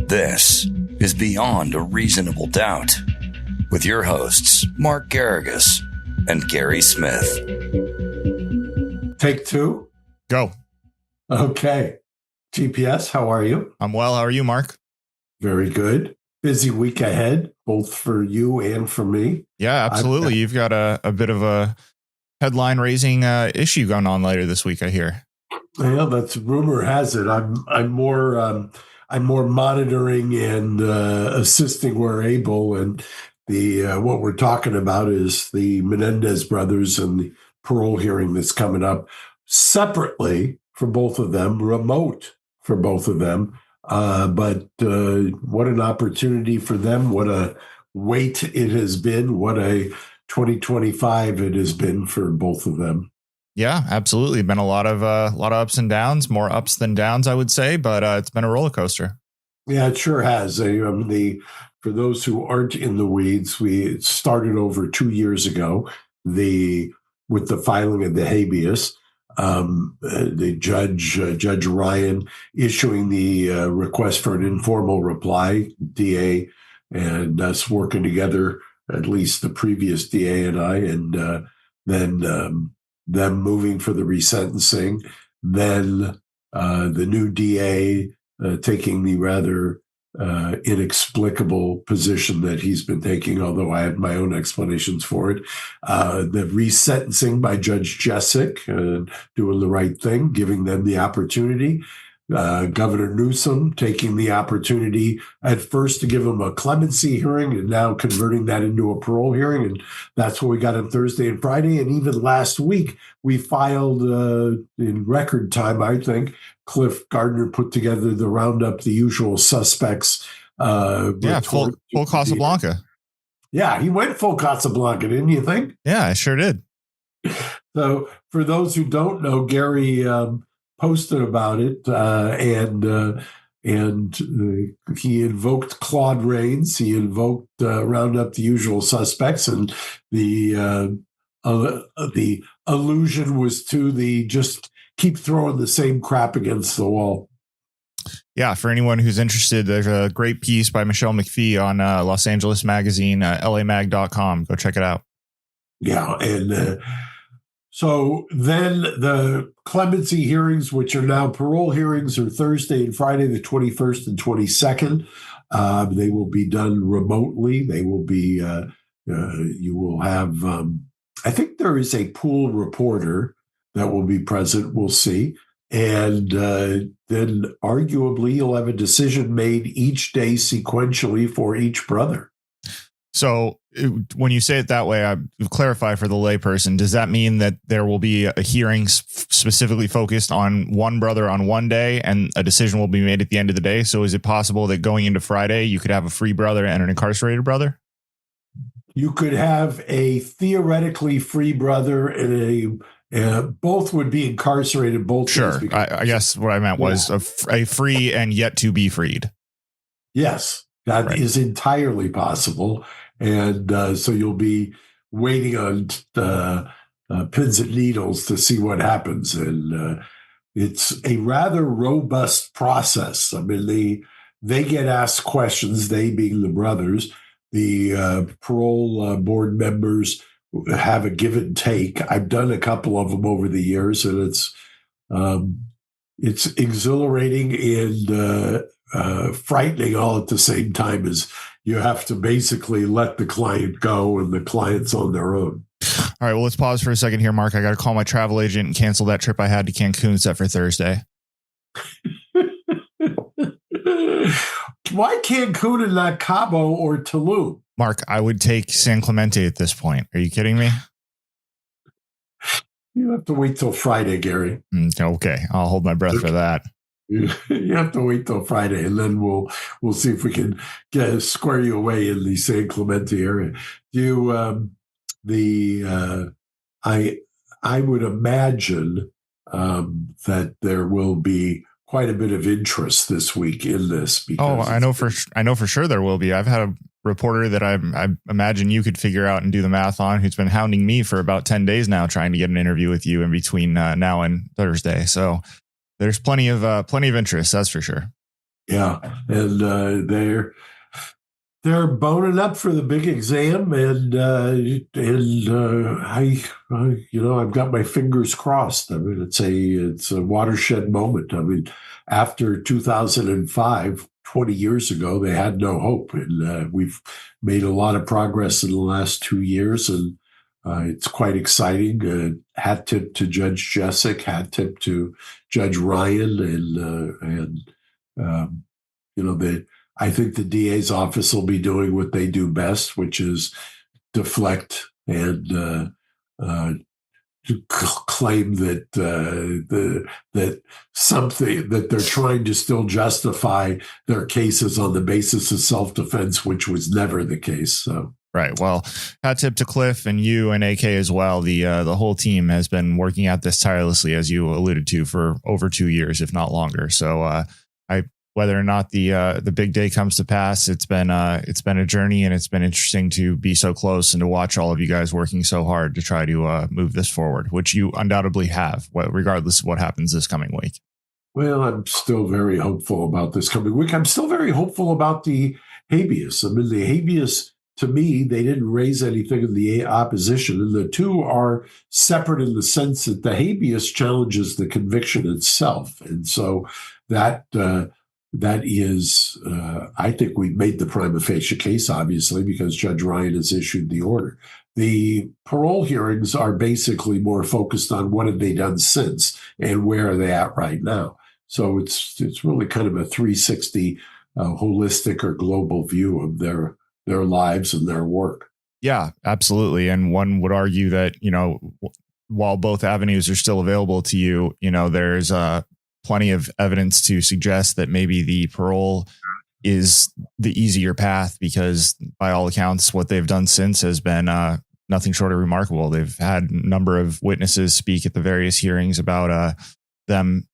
This is Beyond a Reasonable Doubt with your hosts, Mark Garrigus and Gary Smith. Take two. Go. Okay. GPS, how are you? I'm well. How are you, Mark? Very good. Busy week ahead, both for you and for me. Yeah, absolutely. You've got a bit of a headline-raising issue going on later this week, I hear. Yeah, that's rumor has it. I'm more monitoring and assisting where able, and the what we're talking about is the Menendez Brothers and the parole hearing that's coming up separately for both of them, remote for both of them. But what an opportunity for them! What a wait it has been! What a 2025 it has been for both of them. Yeah, absolutely. Been a lot of ups and downs, more ups than downs, I would say, but it's been a roller coaster. Yeah, it sure has. For those who aren't in the weeds, we started over 2 years ago. With the filing of the habeas, the Judge Ryan issuing the request for an informal reply, DA, and us working together, at least the previous DA and I, and then them moving for the resentencing, then the new DA taking the rather inexplicable position that he's been taking, although I had my own explanations for it. The resentencing by Judge Jessic, doing the right thing, giving them the opportunity. Governor Newsom taking the opportunity at first to give them a clemency hearing and now converting that into a parole hearing. And that's what we got on Thursday and Friday. And even last week, we filed in record time, I think. Cliff Gardner put together the roundup, the usual suspects. Full Casablanca. Yeah, he went full Casablanca, didn't you think? Yeah, I sure did. So for those who don't know, Gary posted about it, and he invoked Claude Rains. He invoked round up the usual suspects, and the allusion was to the just keep throwing the same crap against the wall. Yeah, for anyone who's interested, there's a great piece by Michelle McPhee on Los Angeles Magazine, lamag.com. Go check it out. Yeah, and so then the clemency hearings, which are now parole hearings, are Thursday and Friday, the 21st and 22nd. They will be done remotely. They will be, you will have, I think there is a pool reporter that will be present. We'll see. And then arguably you'll have a decision made each day sequentially for each brother. So when you say it that way, I clarify for the layperson, does that mean that there will be a hearing specifically focused on one brother on one day and a decision will be made at the end of the day? So is it possible that going into Friday, you could have a free brother and an incarcerated brother? You could have a theoretically free brother and both would be incarcerated. Both. Sure. I guess what I meant was a free and yet to be freed. Yes, that is entirely possible. And so you'll be waiting on pins and needles to see what happens. And it's a rather robust process. I mean, they get asked questions, they being the brothers. The parole board members have a give and take. I've done a couple of them over the years, and it's exhilarating and frightening all at the same time, as you have to basically let the client go and the client's on their own. All right, well, let's pause for a second here, Mark. I got to call my travel agent and cancel that trip I had to Cancun set for Thursday. Why Cancun and not Cabo or Tulum? Mark, I would take San Clemente at this point. Are you kidding me? You have to wait till Friday, Gary. Okay, I'll hold my breath for that. You have to wait till Friday, and then we'll see if we can square you away in the San Clemente area. I would imagine that there will be quite a bit of interest this week in this. Because I know for sure there will be. I've had a reporter that I imagine you could figure out and do the math on, who's been hounding me for about 10 days now, trying to get an interview with you in between now and Thursday. So there's plenty of interest. That's for sure. Yeah, and they're boning up for the big exam, and I've got my fingers crossed. I mean, it's a watershed moment. I mean, after 2005, 20 years ago, they had no hope, and we've made a lot of progress in the last 2 years, and it's quite exciting. Hat tip to Judge Jessic, hat tip to Judge Ryan, and the I think the DA's office will be doing what they do best, which is deflect and claim that something that they're trying to still justify their cases on the basis of self-defense, which was never the case. So. Right. Well, hat tip to Cliff and you and AK as well. The whole team has been working at this tirelessly, as you alluded to, for over 2 years, if not longer. So whether or not the big day comes to pass, it's been a journey, and it's been interesting to be so close and to watch all of you guys working so hard to try to move this forward, which you undoubtedly have, regardless of what happens this coming week. Well, I'm still very hopeful about this coming week. I'm still very hopeful about the habeas. I mean, the habeas, to me, they didn't raise anything in the opposition, and the two are separate in the sense that the habeas challenges the conviction itself, and so that is, I think we've made the prima facie case, obviously, because Judge Ryan has issued the order. The parole hearings are basically more focused on what have they done since and where are they at right now. So it's really kind of a 360 holistic or global view of their lives and their work. Yeah, absolutely. And one would argue that, while both avenues are still available to you, there's plenty of evidence to suggest that maybe the parole is the easier path, because by all accounts, what they've done since has been nothing short of remarkable. They've had a number of witnesses speak at the various hearings about them,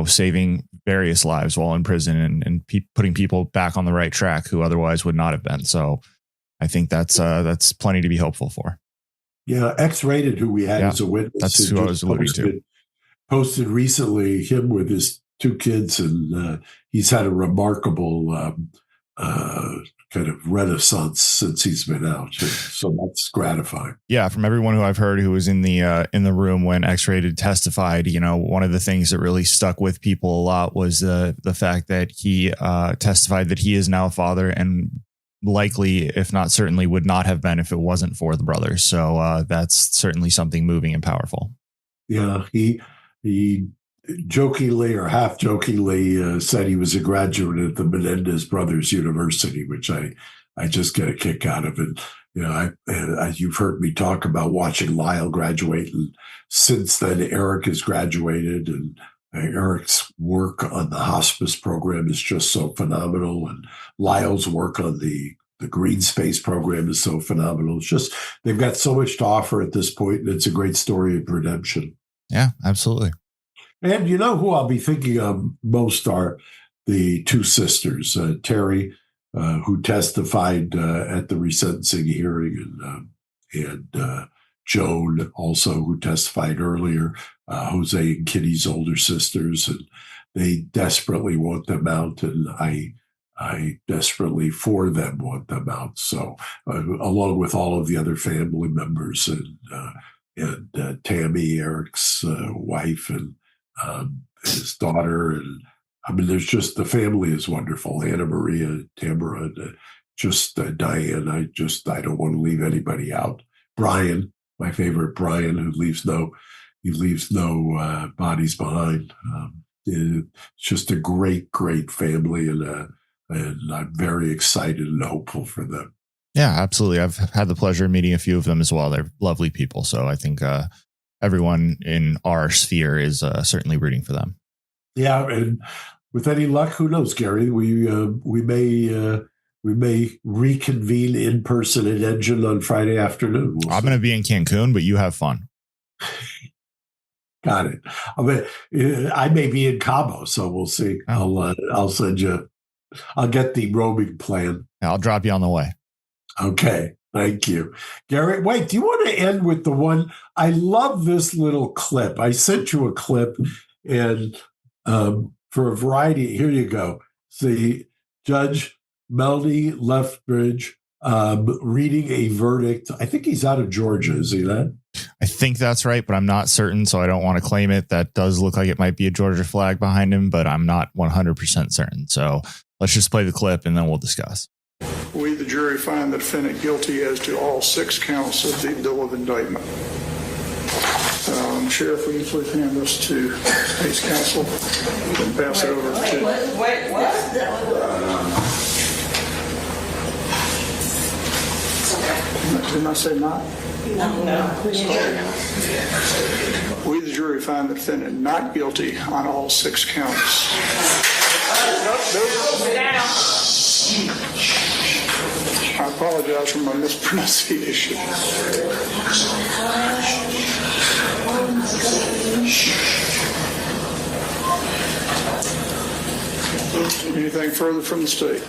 saving various lives while in prison and putting people back on the right track who otherwise would not have been. So I think that's plenty to be hopeful for. Yeah, X-Rated, who we had as a witness. That's who I was alluding to. Posted recently him with his 2 kids, and he's had a remarkable kind of renaissance since he's been out. So that's gratifying. Yeah, from everyone who I've heard who was in the room when X-Rated testified, one of the things that really stuck with people a lot was the fact that he testified that he is now a father, and likely, if not certainly, would not have been if it wasn't for the brothers. So that's certainly something moving and powerful. Yeah, he jokingly or half jokingly said he was a graduate at the Menendez Brothers University, which I just get a kick out of it. You've heard me talk about watching Lyle graduate, and since then Eric has graduated, and Eric's work on the hospice program is just so phenomenal, and Lyle's work on the green space program is so phenomenal. It's just, they've got so much to offer at this point, and it's a great story of redemption. Yeah, absolutely. And who I'll be thinking of most are the 2 sisters, Terry, who testified at the resentencing hearing, and Joan, also, who testified earlier, Jose and Kitty's older sisters, and they desperately want them out, and I desperately for them want them out. So, along with all of the other family members, and Tammy, Eric's wife, and his daughter, and I mean, there's just, the family is wonderful. Anna Maria, Tamara, and Diane. I don't want to leave anybody out. Brian, my favorite Brian, who leaves no bodies behind. It's just a great, great family, and I'm very excited and hopeful for them. Yeah, absolutely. I've had the pleasure of meeting a few of them as well. They're lovely people. So I think everyone in our sphere is certainly rooting for them. Yeah, and with any luck, who knows, Gary? We may reconvene in person at Engine on Friday afternoon. I'm going to be in Cancun, but you have fun. Got it. I may be in Cabo, so we'll see. Oh. I'll send you. I'll get the roaming plan. I'll drop you on the way. Okay. Thank you. Gary, wait, do you want to end with the one? I love this little clip. I sent you a clip, and for a variety, here you go. see Judge Melody Leftbridge reading a verdict. I think he's out of Georgia, is he not? I think that's right, but I'm not certain, so I don't want to claim it. That does look like it might be a Georgia flag behind him, but I'm not 100% certain. So let's just play the clip and then we'll discuss. We, the jury, find the defendant guilty as to all 6 counts of the bill of indictment. Sheriff, will you please hand this to State's counsel and pass it over to... Wait, what? Didn't I say not? No. We, the jury, find the defendant not guilty on all 6 counts. I apologize for my mispronunciation. Anything further from the state?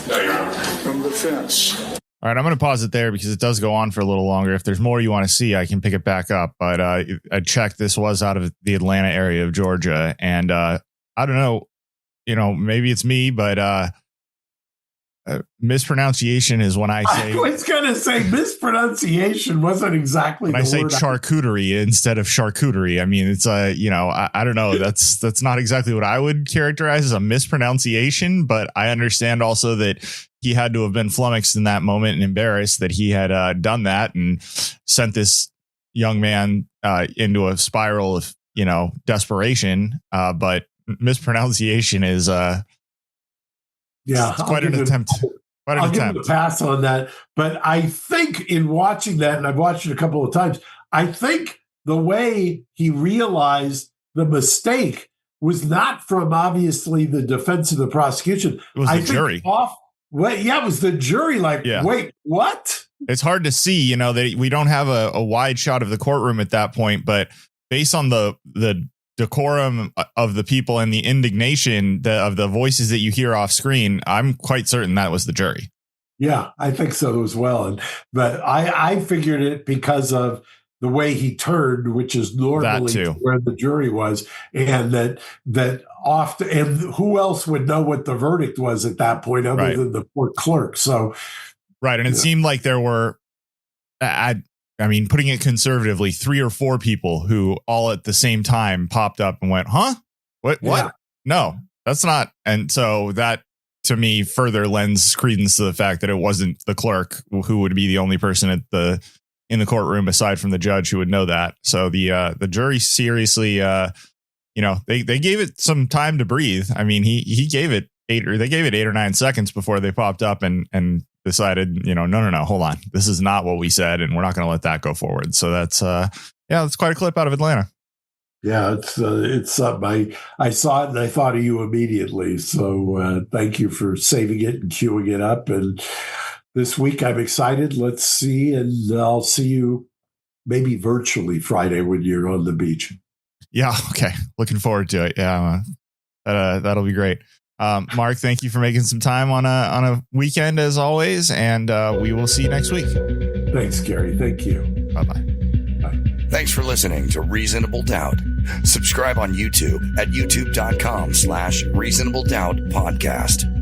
No, Your Honor. From the defense? All right, I'm going to pause it there because it does go on for a little longer. If there's more you want to see, I can pick it back up. But I checked. This was out of the Atlanta area of Georgia. And I don't know, maybe it's me, but mispronunciation is when I say... I was going to say mispronunciation wasn't exactly when the I say word charcuterie instead of charcuterie. I mean, it's I don't know. That's not exactly what I would characterize as a mispronunciation, but I understand also that he had to have been flummoxed in that moment and embarrassed that he had done that and sent this young man into a spiral of, desperation. But mispronunciation is it's quite an attempt. I'll give him a pass on that. But I think in watching that, and I've watched it a couple of times, I think the way he realized the mistake was not from obviously the defense of the prosecution. It was the jury. It was the jury. Wait, what? It's hard to see, that we don't have a wide shot of the courtroom at that point, but based on the decorum of the people and the indignation of the voices that you hear off screen, I'm quite certain that was the jury. Yeah, I think so as well. But I figured it because of the way he turned, which is normally where the jury was, and that often, and who else would know what the verdict was at that point other than the court clerk? So, right, and it seemed like there were, I mean, putting it conservatively, 3 or 4 people who all at the same time popped up and went, "Huh? What? Yeah. No, that's not." And so that, to me, further lends credence to the fact that it wasn't the clerk who would be the only person in the courtroom aside from the judge who would know that. So the jury seriously, they gave it some time to breathe. I mean, he gave it 8 or 9 seconds before they popped up and decided, no, hold on. This is not what we said, and we're not going to let that go forward. So that's quite a clip out of Atlanta. Yeah, it's something. I saw it and I thought of you immediately. So thank you for saving it and queuing it up. And this week I'm excited. Let's see, and I'll see you maybe virtually Friday when you're on the beach. Yeah. Okay. Looking forward to it. Yeah. That'll be great. Mark, thank you for making some time on a weekend as always, and we will see you next week. Thanks, Gary. Thank you. Bye-bye. Bye. Thanks for listening to Reasonable Doubt. Subscribe on YouTube at youtube.com/Reasonable Doubt Podcast.